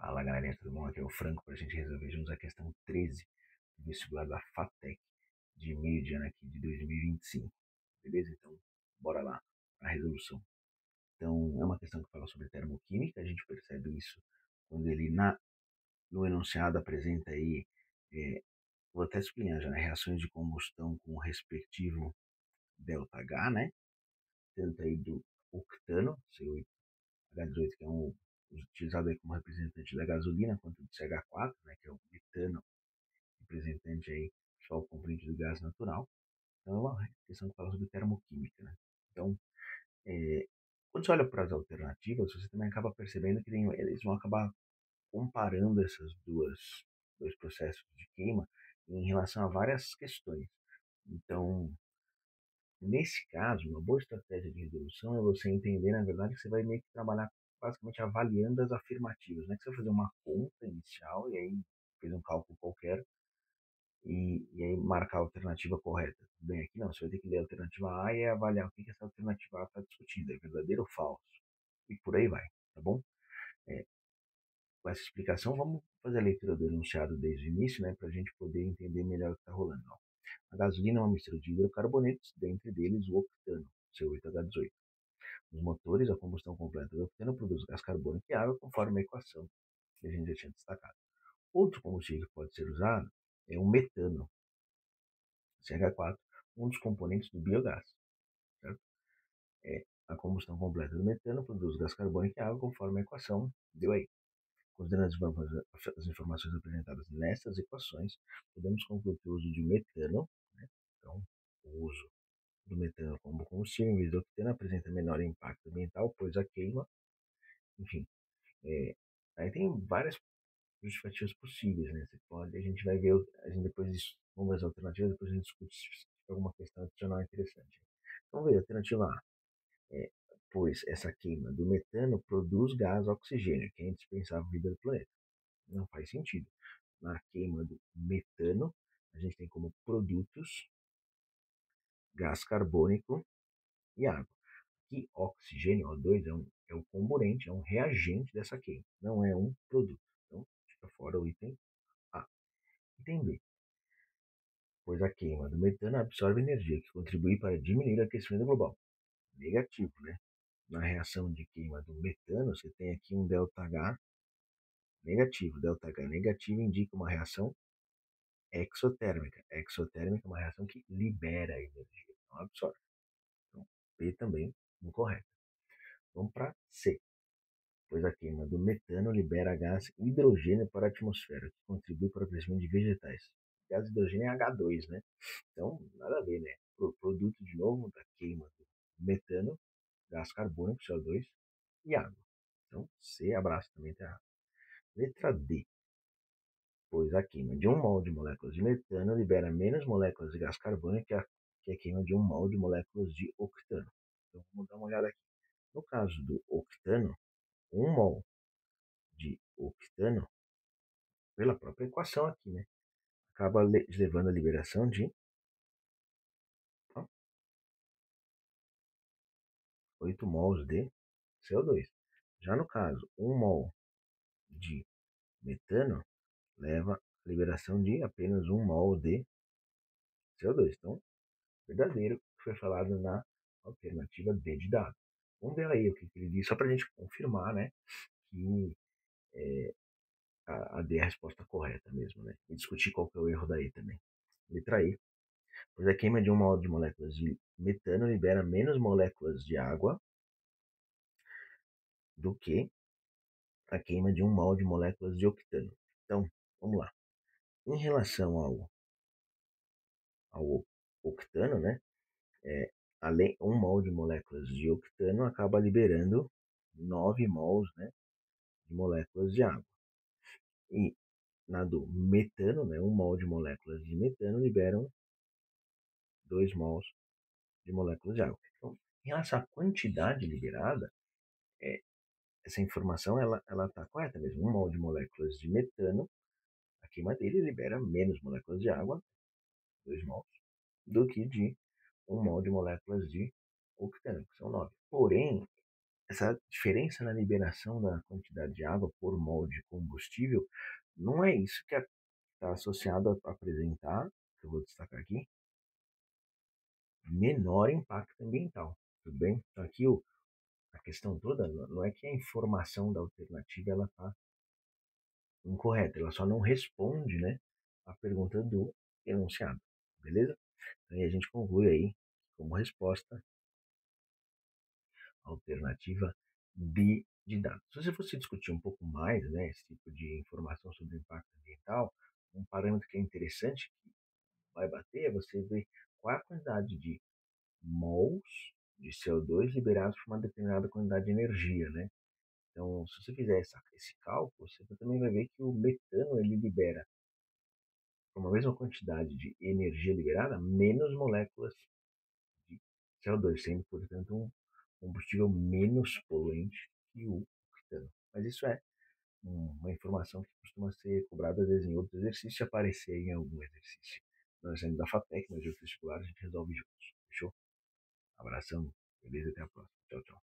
Fala galerinha, tudo bom? Aqui é o Franco para a gente resolver juntos a questão 13 do vestibular da FATEC de meio de ano aqui de 2025. Beleza? Então, bora lá para a resolução. Então, é uma questão que fala sobre termoquímica, a gente percebe isso quando ele no enunciado apresenta aí, vou até sublinhar já, né? Reações de combustão com o respectivo ΔH, né? Tanto aí do octano, CH18, que é utilizado aí como representante da gasolina, quanto do CH4, né, que é o metano, representante aí só o componente do gás natural. Então é uma questão que fala sobre termoquímica, né? Então, é, quando você olha para as alternativas, você também acaba percebendo que eles vão acabar comparando essas dois processos de queima em relação a várias questões. Então, nesse caso, uma boa estratégia de resolução é você entender, na verdade, que você vai meio que trabalhar basicamente avaliando as afirmativas, né? Que você vai fazer uma conta inicial e aí fez um cálculo qualquer e aí marcar a alternativa correta. Tudo bem, aqui não, você vai ter que ler a alternativa A e avaliar o que essa alternativa A está discutindo, é verdadeiro ou falso, e por aí vai, tá bom? É, com essa explicação, vamos fazer a leitura do enunciado desde o início, né, para a gente poder entender melhor o que está rolando. Ó. A gasolina é uma mistura de hidrocarbonetos, dentre deles o octano, C8H18. Nos motores, a combustão completa do octano produz gás carbônico e água, conforme a equação que a gente já tinha destacado. Outro combustível que pode ser usado é o metano, CH4, um dos componentes do biogás. Certo? A combustão completa do metano produz gás carbônico e água, conforme a equação deu aí. Considerando as informações apresentadas nestas equações, podemos concluir que o uso de metano, né, então, o uso do metano como combustível em vez do octano apresenta menor impacto ambiental, pois a queima, enfim, é, aí tem várias justificativas possíveis, né? Você pode, a gente vai ver, a gente depois disso, vamos ver as alternativas, depois a gente discute se tem alguma questão adicional interessante. Vamos ver, alternativa A. É, pois essa queima do metano produz gás oxigênio, que é indispensável à vida do planeta. Não faz sentido. Na queima do metano, a gente tem como produtos gás carbônico e água. E oxigênio, O2, é o comburente, é um reagente dessa queima, não é um produto. Então, fica fora o item A. Item B. Pois a queima do metano absorve energia, que contribui para diminuir o aquecimento global. Negativo, né? Na reação de queima do metano, você tem aqui um ΔH negativo. ΔH negativo indica uma reação exotérmica. Exotérmica é uma reação que libera energia, não absorve. Então, B também incorreto. Vamos para C. Pois a queima do metano libera gás hidrogênio para a atmosfera, que contribui para o crescimento de vegetais. Gás hidrogênio é H2, né? Então, nada a ver, né? Produto, de novo, da queima do metano, gás carbônico, CO2 e água. Então, C, abraço, também está errado. Letra D. Pois a queima de um mol de moléculas de metano libera menos moléculas de gás carbônico que a queima de um mol de moléculas de octano. Então, vamos dar uma olhada aqui. No caso do octano, um mol de octano, pela própria equação aqui, né, acaba levando a liberação de ó, 8 mols de CO2. Já no caso, um mol de metano leva a liberação de apenas um mol de CO2. Então, verdadeiro que foi falado na alternativa D de dado. Vamos ver aí o que ele diz, só para a gente confirmar, né, que a D é a resposta correta mesmo, né? E discutir qual que é o erro daí também. Letra E. Pois a queima de um mol de moléculas de metano libera menos moléculas de água do que a queima de um mol de moléculas de octano. Então, vamos lá. Em relação ao octano, né? Além, um mol de moléculas de octano acaba liberando 9 mols, né, de moléculas de água. E na do metano, né, um mol de moléculas de metano liberam 2 mols de moléculas de água. Então, em relação à quantidade liberada, é, essa informação ela está correta mesmo. Um mol de moléculas de metano, a queima dele libera menos moléculas de água, 2 mols, do que de um mol de moléculas de octano, que são 9. Porém, essa diferença na liberação da quantidade de água por mol de combustível não é isso que está associado a apresentar, que eu vou destacar aqui, menor impacto ambiental. Tudo bem? Então, aqui a questão toda não é que a informação da alternativa ela está incorreta, ela só não responde, né, a pergunta do enunciado, beleza? Então, aí a gente conclui aí, como resposta, a alternativa de dados. Se você fosse discutir um pouco mais, né, esse tipo de informação sobre o impacto ambiental, um parâmetro que é interessante, que vai bater, é você ver qual é a quantidade de mols de CO2 liberados por uma determinada quantidade de energia, né? Então, se você fizer esse cálculo, você também vai ver que o metano ele libera, por uma mesma quantidade de energia liberada, menos moléculas de CO2, sendo, portanto, um combustível menos poluente que o octano. Mas isso é uma informação que costuma ser cobrada às vezes em outros exercícios, se aparecer em algum exercício. Nós saímos da FATEC, mas de outros vestibulares a gente resolve juntos. Fechou? Abração, beleza? Até a próxima. Tchau, tchau.